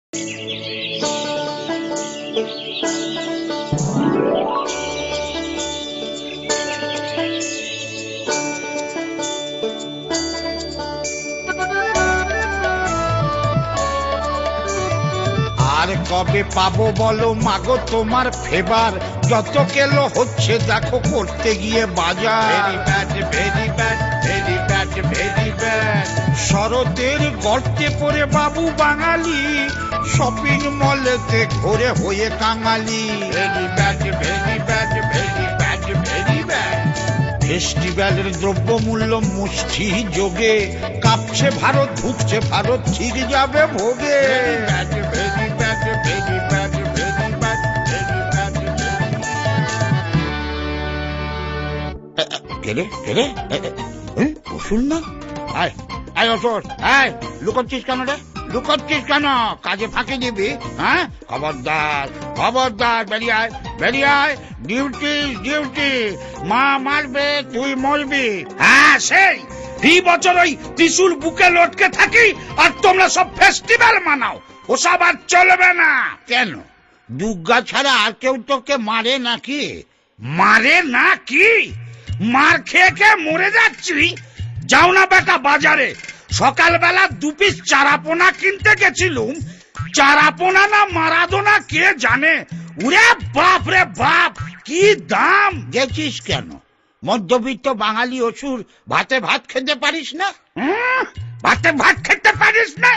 আর কবে পাবো বলো মাগো তোমার ফেবার, যত কেলো হচ্ছে দেখো করতে গিয়ে বাজার। Very bad very bad very bad very bad. শরতের গর্তে পড়ে বাবু বাঙালি, শপিং মলেতে ঘোরে হয়ে কাঙালি। Very bad very bad very bad very bad. ফেস্টিভ্যালের দ্রব্যমূল্য মুষ্টি যোগে, কাঁপছে ভারত ধুকছে ভারত, ঠিক যাবে ভোগে। অসুর না? আয় আয় অসুর, আয় লুকোচ্ছিস কেন রে? লুকোচ্ছিস কেন? কাজে ফাঁকি দিবি? হ্যাঁ, খবরদার খবরদার, বেরিয়ে আয় বেরিয়ে আয়। ডিউটি ডিউটি, মা মারবে তুই মরবি। হ্যাঁ সেই এই বছর ওই ত্রিশুল বুকে লটকে থাকি আর তোমরা সব ফেস্টিভ্যাল মানাও, ওসব আর চলবে না। কেন, দুর্গা ছাড়া আর কেউ তোকে মারে নাকি? মারে না কি? মার খেয়ে খেয়ে মরে যাচ্ছি। যাও না বেটা বাজারে, সকালবেলা 2 পিস চারাপোনা কিনতে গেছিলুম। চারাপোনা না মারাদোনা কে জানে। উরে বাপ রে বাপ, কি দাম! গেছিস কেন? মধ্যবিত্ত বাঙালি অসুর, ভাতে ভাত খেতে পারিস না? ভাতে ভাত খেতে পারিস না?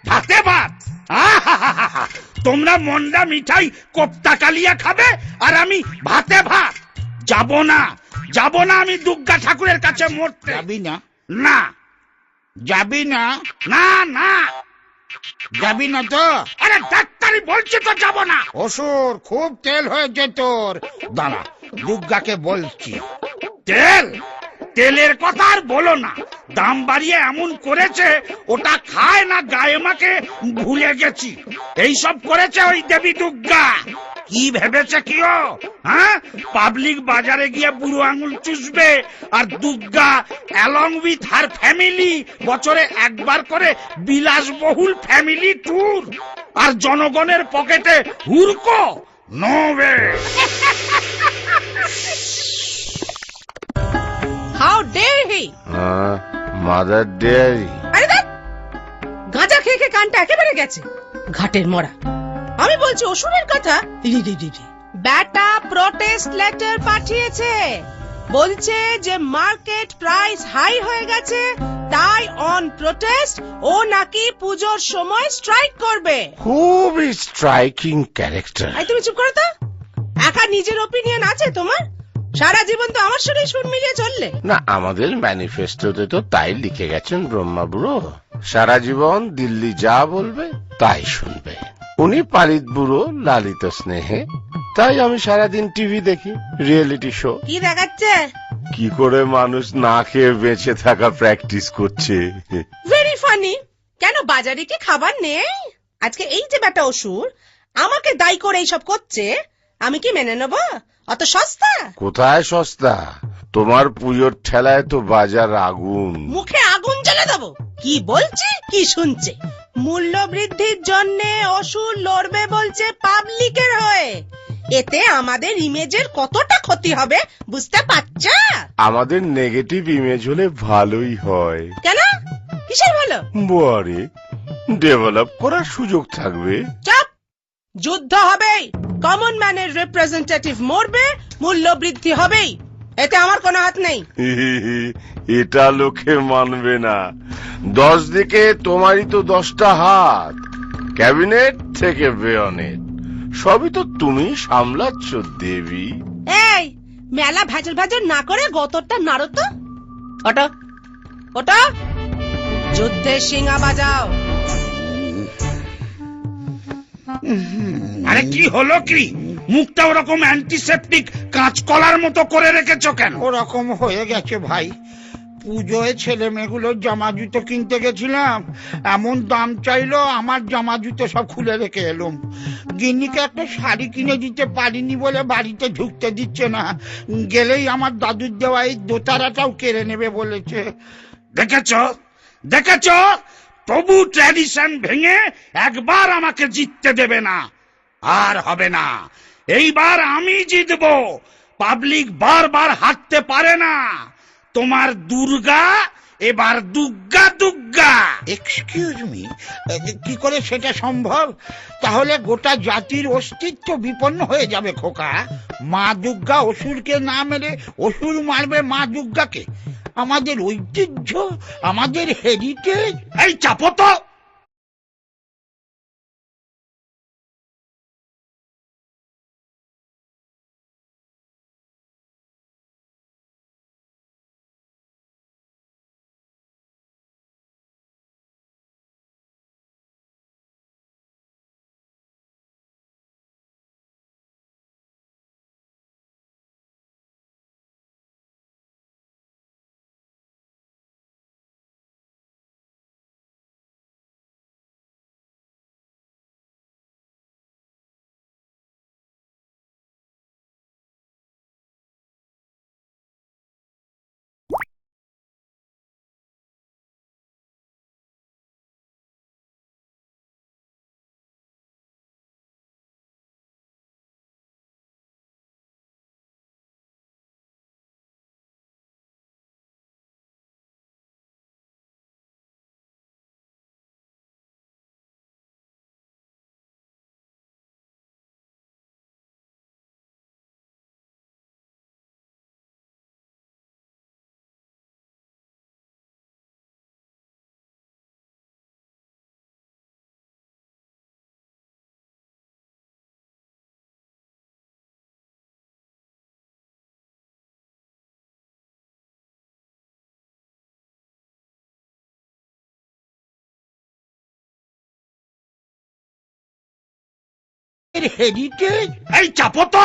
ভাতে ভাত? আহা, তোমরা মন্ডা মিঠাই কোপ্তা কালিয়া খাবে আর আমি ভাতে ভাত? যাব না যাব না আমি দুর্গা ঠাকুরের কাছে মরতে। যাবি না? না যাবি না? না না যাবি না তো? আরে ডাক্তারি বলছি তো যাব না। অসুর, খুব তেল হয়েছে তোর। দাঁড়া, দুর্গাকে বলছি। তেল? তেলের কথা আর বলো না, দাম বাড়িয়ে এমন করেছে ওটা খায় না গায়ে মাকে ভুলে গেছি। এইসব করেছে ওই দেবী দুর্গা। কি ভেবেছে কি ও? হ্যাঁ, পাবলিক বাজারে গিয়ে বুড়ো আঙুল চুষবে আর Durga along with her family বছরে একবার করে বিলাসবহুল ফ্যামিলি ট্যুর, আর জনগণের পকেটে হুরকো। No way. How dare he? Mother Dairy. আরে দেখ, গাঁজা খেয়ে খেয়ে কানটা একেবারে গেছে ঘাটের মরা। আমি বলছি অসুরের কথা। ব্যাটা প্রোটেস্ট লেটার পাঠিয়েছে, বলছে যে মার্কেট প্রাইস হাই হয়ে গেছে, তাই অন প্রোটেস্ট ও নাকি পুজোর সময় স্ট্রাইক করবে। খুবই স্ট্রাইকিং ক্যারেক্টার। আই তুমি চুপ করো তো। একা নিজের ওপিনিয়ন আছে তোমার? সারা জীবন তো আমার সঙ্গে সুর মিলিয়ে চললে। না, আমাদের ম্যানিফেস্টোতে তো তাই লিখে গেছেন ব্রহ্মা বুড়ো, সারা জীবন দিল্লি যা বলবে তাই শুনবে। উনি পালিত বুড়ো, লালিত স্নেহে, তাই আমি সারাদিন টিভি দেখি, রিয়েলিটি শো। কি দেখাচ্ছে? কি করে মানুষ না খেয়ে বেঁচে থাকা প্র্যাকটিস করছে। Very funny. কেন বাজারে কি খাবার নেই? আজকে এই যে বেটা অসুর আমাকে দায়ী করে এইসব করছে, আমি কি মেনে নেব? অত সস্তা? কোথায় সস্তা? তোমার পুজোর ঠেলায় তো বাজার আগুন। মুখে আগুন জ্বালা দেবো? কি বলছে কি শুনছে? মূল্য বৃদ্ধির জন্য অসুর লড়বে বলছে পাবলিকের হয়ে। এতে আমাদের ইমেজের কতটা ক্ষতি হবে বুঝতে পারছো? আমাদের নেগেটিভ ইমেজ হলে ভালোই হয়। কেন? কিসের ভালো? বারে, ডেভেলপ করার সুযোগ থাকবে। চাপ। যুদ্ধ হবেই, কমন ম্যানের রিপ্রেজেন্টেটিভ মরবে, মূল্য বৃদ্ধি হবেই, এতে আমার কোনো হাত নেই। এটা লোকে মানবে না। 10 দিকে তোমারই তো 10টা হাত, ক্যাবিনেট থেকে বেয়নেট, সবই তো তুমি সামলাচ্ছ দেবী। এই মেলা ভেজল ভেজল না করে গতরটা নাড়ো তো। ওটা ওটা, যুদ্ধের শিঙা বাজাও। আরে কি হলো কি? মুখটা ওরকম অ্যান্টিসেপটিক কাঁচকলার মতো করে রেখেছো কেন? ওরকম হয়ে গেছে ভাই। পুজোয় ছেলে মেয়েগুলোর জামা জুতো কিনতে গেছিলাম, এমন দাম চাইলো, আমার জামা জুতো সব খুলে রেখে এলুম। গিন্নিকে একটা শাড়ি কিনে দিতে পারিনি বলে বাড়িতে ঢুকতে দিচ্ছে না, গেলেই আমার দাদুর দেওয়া এই দোতারাটাও কেড়ে নেবে বলেছে। দেখেছো দেখেছো, তবু ট্র্যাডিশন ভেঙে একবার আমাকে জিততে দেবে না। আর হবে না, এইবার আমি জিতবো। পাবলিক বারবার হারতে পারে না। তোমার দুর্গা এবার দুগ্গা দুগ্গা। এক্সকিউজ মি, কি করে সেটা সম্ভব? তাহলে গোটা জাতির অস্তিত্ব বিপন্ন হয়ে যাবে খোকা। মা দুর্গা অসুরকে না মেরে অসুর মারবে মা দুর্গাকে। আমাদের ঐতিহ্য, আমাদের হেরিটেজ। এই চাপো তো। হেরিটেজ। এই চাপো তো।